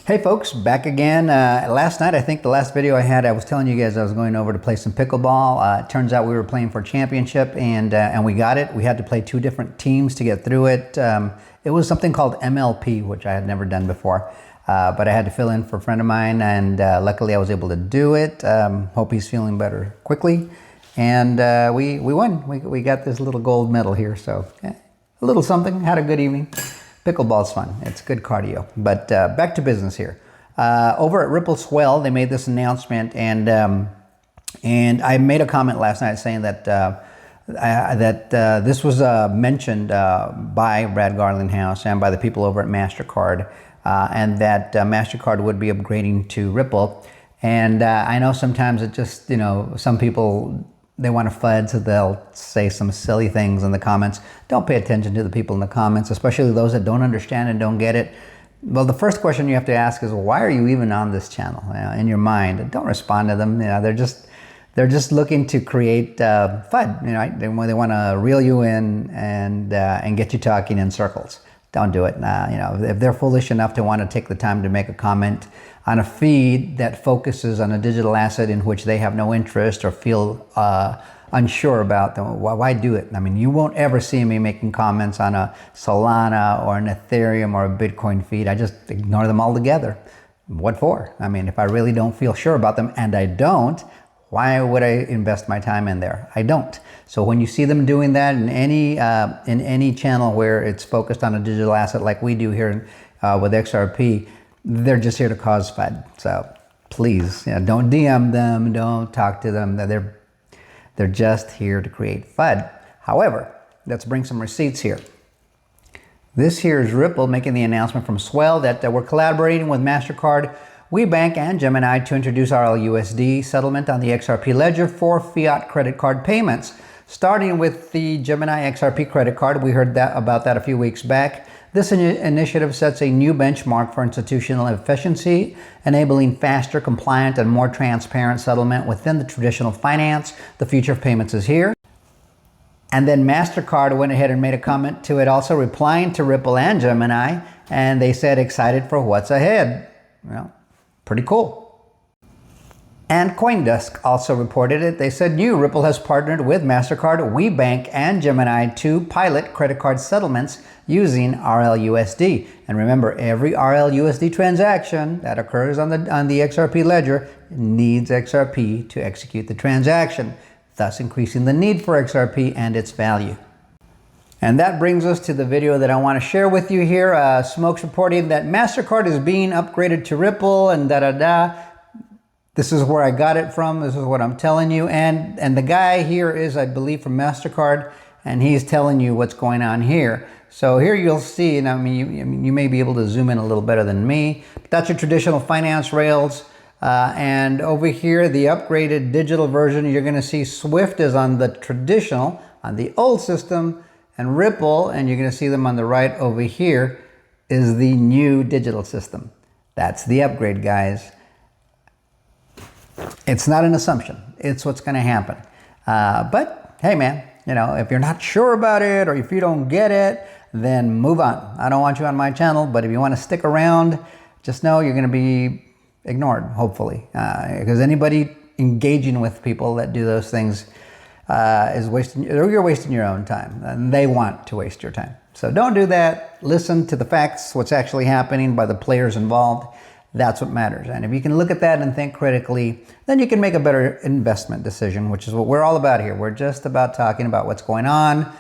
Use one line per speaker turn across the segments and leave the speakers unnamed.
Hey folks, back again. Last night, I think the last video I had, I was telling you guys I was going over to play some pickleball. It turns out we were playing for a championship and we got it. We had to play two different teams to get through it. It was something called MLP, which I had never done before. But I had to fill in for a friend of mine and luckily I was able to do it. Hope he's feeling better quickly. And we won. We got this little gold medal here. So a little something, had a good evening. Pickleball's fun. It's good cardio. But back to business here. Over at Ripple Swell, they made this announcement, and I made a comment last night saying that this was mentioned by Brad Garlinghouse and by the people over at MasterCard, and that MasterCard would be upgrading to Ripple. And I know sometimes it just, some people, they want to FUD, so they'll say some silly things in the comments. Don't pay attention to the people in the comments, especially those that don't understand and don't get it. Well, the first question you have to ask is, well, why are you even on this channel? In your mind, don't respond to them. They're just looking to create FUD. They want to reel you in and get you talking in circles. Don't do it. If they're foolish enough to want to take the time to make a comment on a feed that focuses on a digital asset in which they have no interest or feel unsure about, then why do it? I mean, you won't ever see me making comments on a Solana or an Ethereum or a Bitcoin feed. I just ignore them altogether. What for? I mean, if I really don't feel sure about them, and I don't, why would I invest my time in there? I don't. So when you see them doing that in any channel where it's focused on a digital asset like we do here with XRP, they're just here to cause FUD. So please, don't DM them, don't talk to them. They're just here to create FUD. However, let's bring some receipts here. This here is Ripple making the announcement from Swell that we're collaborating with MasterCard, WeBank, and Gemini to introduce RLUSD settlement on the XRP ledger for fiat credit card payments. Starting with the Gemini XRP credit card, we heard about that a few weeks back. This initiative sets a new benchmark for institutional efficiency, enabling faster, compliant, and more transparent settlement within the traditional finance. The future of payments is here. And then MasterCard went ahead and made a comment to it, also replying to Ripple and Gemini, and they said excited for what's ahead. Well, pretty cool. And CoinDesk also reported it. They said Ripple has partnered with MasterCard, WeBank, and Gemini to pilot credit card settlements using RLUSD. And remember, every RLUSD transaction that occurs on the XRP ledger needs XRP to execute the transaction, thus increasing the need for XRP and its value. And that brings us to the video that I want to share with you here. Smoke's reporting that MasterCard is being upgraded to Ripple and da-da-da. This is where I got it from. This is what I'm telling you. And the guy here is, I believe, from MasterCard, and he's telling you what's going on here. So here you'll see, and I mean, you may be able to zoom in a little better than me. But that's your traditional finance rails. And over here, the upgraded digital version, you're going to see Swift is on the traditional, on the old system, and Ripple, and you're going to see them on the right over here, is the new digital system. That's the upgrade, guys. It's not an assumption. It's what's going to happen. But hey, man, if you're not sure about it or if you don't get it, then move on. I don't want you on my channel, but if you want to stick around, just know you're going to be ignored, hopefully. Because anybody engaging with people that do those things is wasting, or you're wasting your own time, and they want to waste your time. So don't do that. Listen to the facts, what's actually happening by the players involved. That's what matters. And if you can look at that and think critically, then you can make a better investment decision, which is what we're all about here. We're just about talking about what's going on.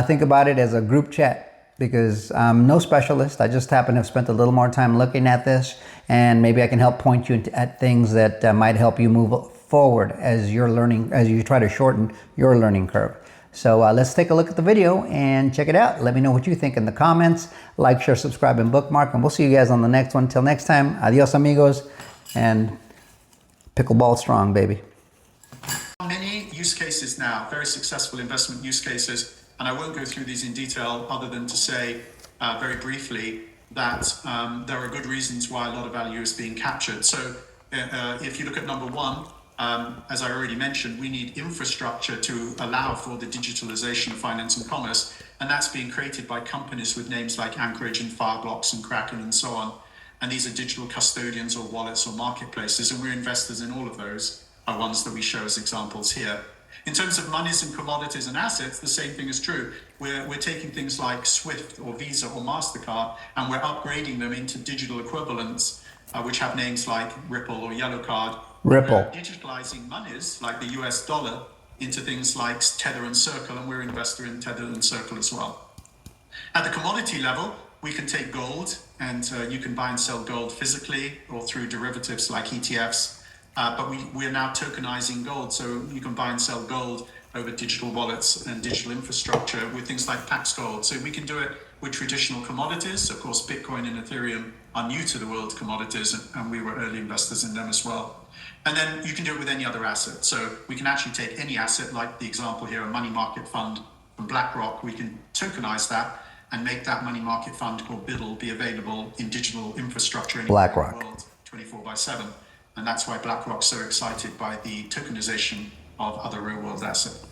Think about it as a group chat, because I'm no specialist. I just happen to have spent a little more time looking at this, and maybe I can help point you at things that might help you move forward as you're learning, as you try to shorten your learning curve. So let's take a look at the video and check it out. Let me know what you think in the comments. Like, share, subscribe, and bookmark. And we'll see you guys on the next one. Till next time, adios amigos, and pickleball strong, baby.
Many use cases now, very successful investment use cases. And I won't go through these in detail other than to say very briefly that there are good reasons why a lot of value is being captured. So if you look at number one, as I already mentioned, we need infrastructure to allow for the digitalization of finance and commerce, and that's being created by companies with names like Anchorage and Fireblocks and Kraken and so on. And these are digital custodians or wallets or marketplaces, and we're investors in all of those, are ones that we show as examples here. In terms of monies and commodities and assets, the same thing is true. We're taking things like SWIFT or Visa or MasterCard, and we're upgrading them into digital equivalents, which have names like Ripple or Yellow Card.
Ripple.
We're digitalizing monies like the US dollar into things like Tether and Circle, and we're an investor in Tether and Circle as well. At the commodity level, we can take gold, and you can buy and sell gold physically or through derivatives like ETFs. But we're now tokenizing gold, so you can buy and sell gold over digital wallets and digital infrastructure with things like Pax Gold. So we can do it with traditional commodities. Of course, Bitcoin and Ethereum are new to the world commodities, and we were early investors in them as well. And then you can do it with any other asset. So we can actually take any asset, like the example here, a money market fund from BlackRock. We can tokenize that and make that money market fund called BIDL be available in digital infrastructure in
BlackRock.
the world 24/7. And that's why BlackRock's so excited by the tokenization of other real world assets.